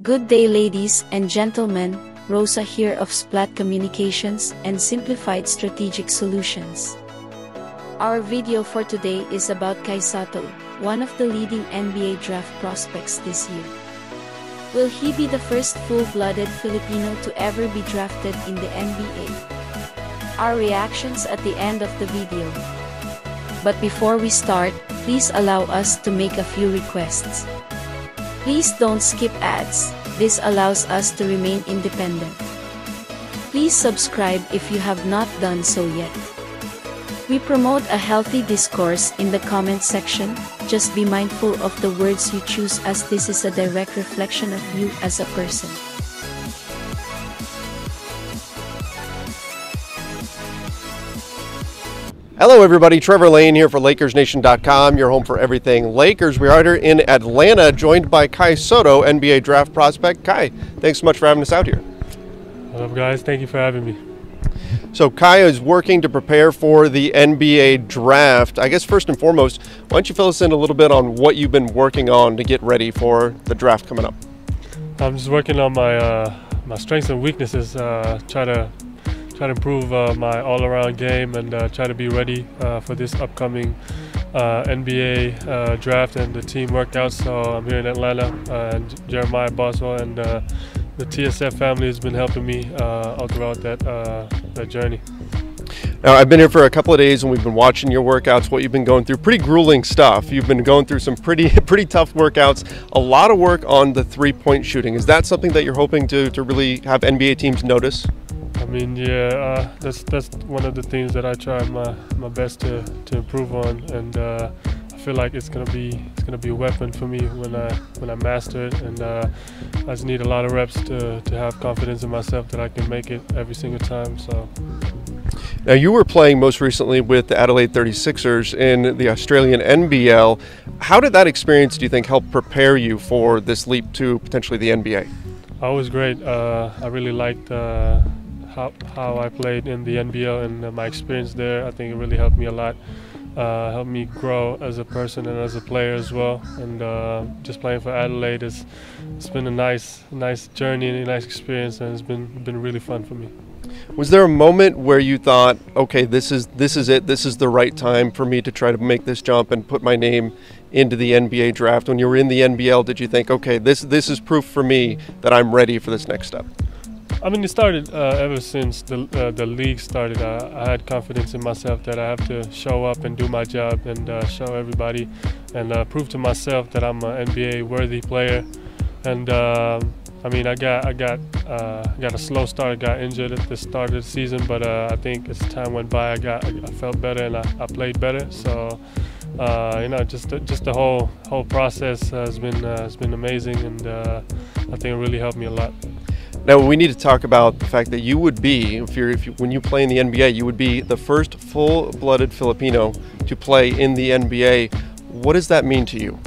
Good day, ladies and gentlemen. Rosa here of Splat Communications and Simplified Strategic Solutions. Our video for today is about Kai Sotto, one of the leading NBA draft prospects this year. Will he be the first full-blooded Filipino to ever be drafted in the NBA? Our reactions at the end of the video. But before we start, please allow us to make a few requests. Please don't skip ads. This allows us to remain independent. Please subscribe if you have not done so yet. We promote a healthy discourse in the comment section. Just be mindful of the words you choose, as this is a direct reflection of you as a person. Hello everybody, Trevor Lane here for LakersNation.com, your home for everything Lakers. We are here in Atlanta, joined by Kai Sotto, NBA draft prospect. Kai, thanks so much for having us out here. What's up, guys? Thank you for having me. So Kai is working to prepare for the NBA draft. I guess first and foremost, why don't you fill us in a little bit on what you've been working on to get ready for the draft coming up? I'm just working on my strengths and weaknesses, try to improve my all-around game and try to be ready for this upcoming NBA draft and the team workouts. So I'm here in Atlanta, and Jeremiah Boswell and the TSF family has been helping me all throughout that journey. Now, I've been here for a couple of days and we've been watching your workouts, what you've been going through. Pretty grueling stuff. You've been going through some pretty tough workouts, a lot of work on the three-point shooting. Is that something that you're hoping to really have NBA teams notice? I mean, yeah, that's one of the things that I try my best to improve on, and I feel like it's gonna be a weapon for me when I master it, and I just need a lot of reps to have confidence in myself that I can make it every single time. So. Now, you were playing most recently with the Adelaide 36ers in the Australian NBL. How did that experience, do you think, help prepare you for this leap to potentially the NBA? It was great. I really liked how I played in the NBL, and my experience there. I think it really helped me a lot. Helped me grow as a person and as a player as well. And just playing for Adelaide it's been a nice journey and a nice experience, and it's been really fun for me. Was there a moment where you thought, okay, this is it, this is the right time for me to try to make this jump and put my name into the NBA draft? When you were in the NBL, did you think, okay, this is proof for me that I'm ready for this next step? I mean, it started ever since the league started. I had confidence in myself that I have to show up and do my job and show everybody and prove to myself that I'm an NBA worthy player. And I mean, I got a slow start. Got injured at the start of the season, but I think as time went by, I felt better and I played better. So you know, just the whole process has been amazing, and I think it really helped me a lot. Now, we need to talk about the fact that you would be, when you play in the NBA, you would be the first full-blooded Filipino to play in the NBA. What does that mean to you?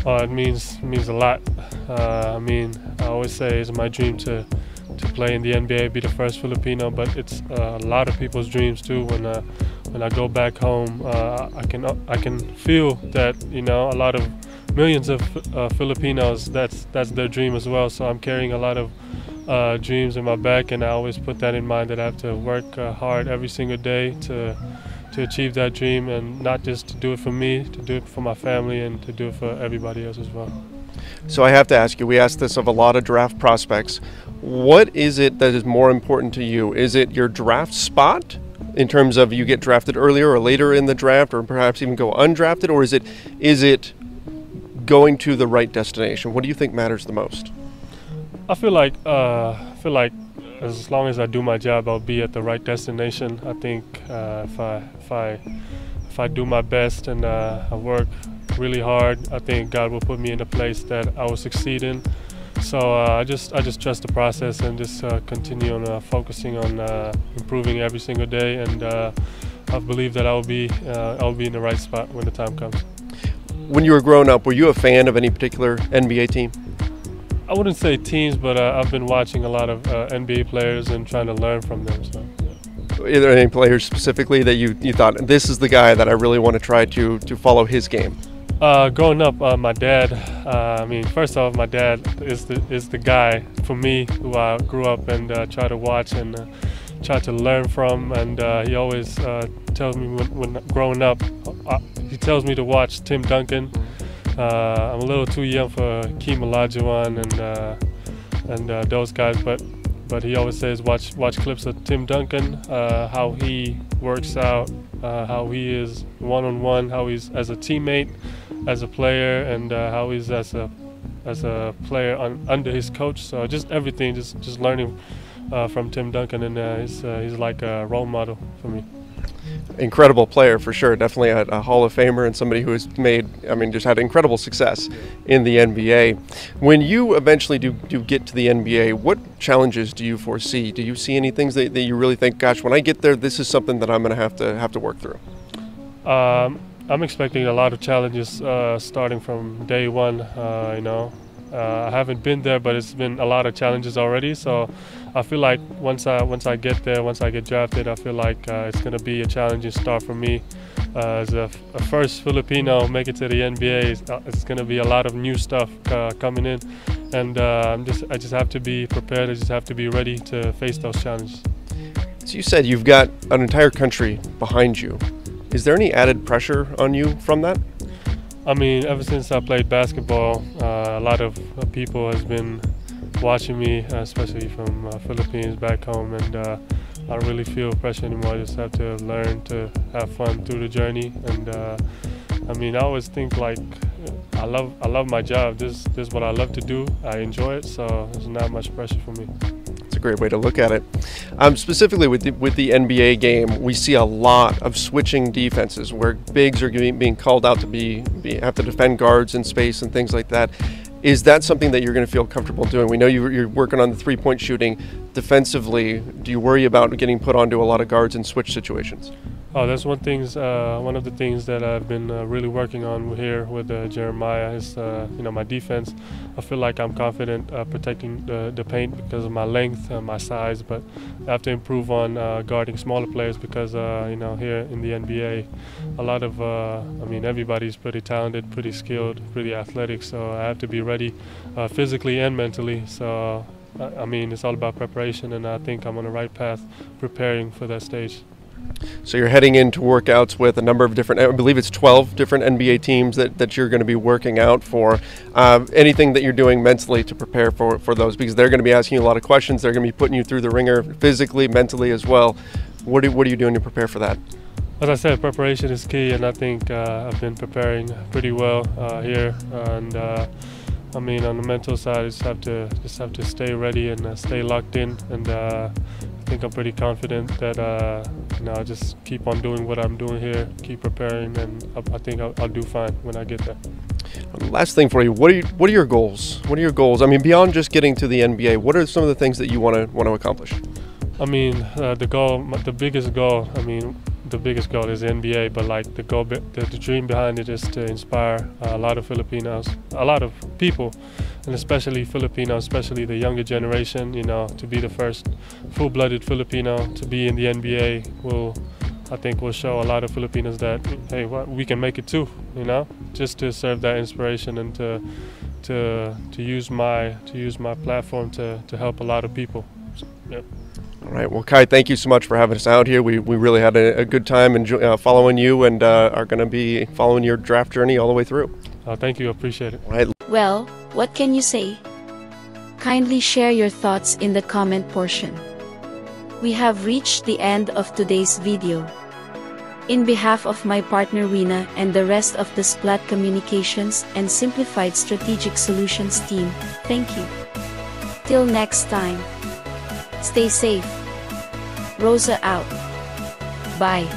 It means a lot. I mean, I always say it's my dream to play in the NBA, be the first Filipino, but it's a lot of people's dreams too. When I go back home, I can feel that, you know, a lot of millions of Filipinos, that's their dream as well. So I'm carrying a lot of dreams in my back, and I always put that in mind, that I have to work hard every single day to achieve that dream, and not just to do it for me, to do it for my family, and to do it for everybody else as well. So I have to ask you, we ask this of a lot of draft prospects, what is it that is more important to you? Is it your draft spot, in terms of you get drafted earlier or later in the draft, or perhaps even go undrafted, or is it going to the right destination? What do you think matters the most? I feel like as long as I do my job, I'll be at the right destination. I think if I do my best and I work really hard, I think God will put me in a place that I will succeed in. So I just trust the process and just continue on focusing on improving every single day, and I believe that I'll be in the right spot when the time comes. When you were growing up, were you a fan of any particular NBA team? I wouldn't say teams, but I've been watching a lot of NBA players and trying to learn from them. So, yeah. Are there any players specifically that you thought, this is the guy that I really want to try to follow his game? Growing up, my dad. I mean, first off, my dad is the guy for me who I grew up and try to watch and try to learn from. And he always tells me when growing up, he tells me to watch Tim Duncan. I'm a little too young for Keem Olajuwon and those guys, but he always says watch clips of Tim Duncan, how he works out, how he is one-on-one, how he's as a teammate, as a player, and how he's as a player under his coach. So just everything, just learning from Tim Duncan, and he's like a role model for me. Incredible player for sure, definitely a Hall of Famer and somebody who has made, I mean, just had incredible success in the NBA. When you eventually do get to the NBA, what challenges do you foresee? Do you see any things that you really think, gosh, when I get there, this is something that I'm going to have to work through? I'm expecting a lot of challenges starting from day one. I haven't been there, but it's been a lot of challenges already. So I feel like once I get there, once I get drafted, I feel like it's going to be a challenging start for me. As a first Filipino make it to the NBA, it's going to be a lot of new stuff coming in, and I just have to be prepared. I just have to be ready to face those challenges. So you said you've got an entire country behind you. Is there any added pressure on you from that? I mean, ever since I played basketball, a lot of people has been watching me, especially from Philippines back home, and I don't really feel pressure anymore. I just have to learn to have fun through the journey. And I mean, I always think like I love my job. This is what I love to do. I enjoy it, so there's not much pressure for me. It's a great way to look at it. Specifically with the NBA game, we see a lot of switching defenses where bigs are being called out to have to defend guards in space and things like that. Is that something that you're going to feel comfortable doing? We know you're working on the three-point shooting. Defensively, do you worry about getting put onto a lot of guards in switch situations? Oh, that's one of the things that I've been really working on here with Jeremiah is my defense. I feel like I'm confident protecting the paint because of my length, my size, but I have to improve on guarding smaller players because here in the NBA, a lot of everybody's pretty talented, pretty skilled, pretty athletic. So I have to be ready physically and mentally. So I mean, it's all about preparation, and I think I'm on the right path preparing for that stage. So you're heading into workouts with a number of different, I believe it's 12 different NBA teams that you're going to be working out for. Anything that you're doing mentally to prepare for those, because they're going to be asking you a lot of questions. They're going to be putting you through the ringer physically, mentally as well. What are you doing to prepare for that? As I said, preparation is key, and I think I've been preparing pretty well here. And I mean, on the mental side, I just have to stay ready and stay locked in. And I think I'm pretty confident that I'll just keep on doing what I'm doing here, keep preparing, and I think I'll do fine when I get there. Last thing for you, what are your goals? What are your goals? I mean, beyond just getting to the NBA, what are some of the things that you want to accomplish? I mean, the biggest goal is the NBA, but like the dream behind it is to inspire a lot of Filipinos, a lot of people, and especially Filipinos, especially the younger generation, to be the first full-blooded Filipino to be in the NBA I think will show a lot of Filipinos that, hey, we can make it too, just to serve that inspiration and to use my platform to help a lot of people. So, yeah. All right. Well, Kai, thank you so much for having us out here. We really had a good time following you, and are going to be following your draft journey all the way through. Thank you. I appreciate it. All right. Well, what can you say? Kindly share your thoughts in the comment portion. We have reached the end of today's video. In behalf of my partner Rina and the rest of the Splat Communications and Simplified Strategic Solutions team, thank you. Till next time. Stay safe. Rosa out. Bye.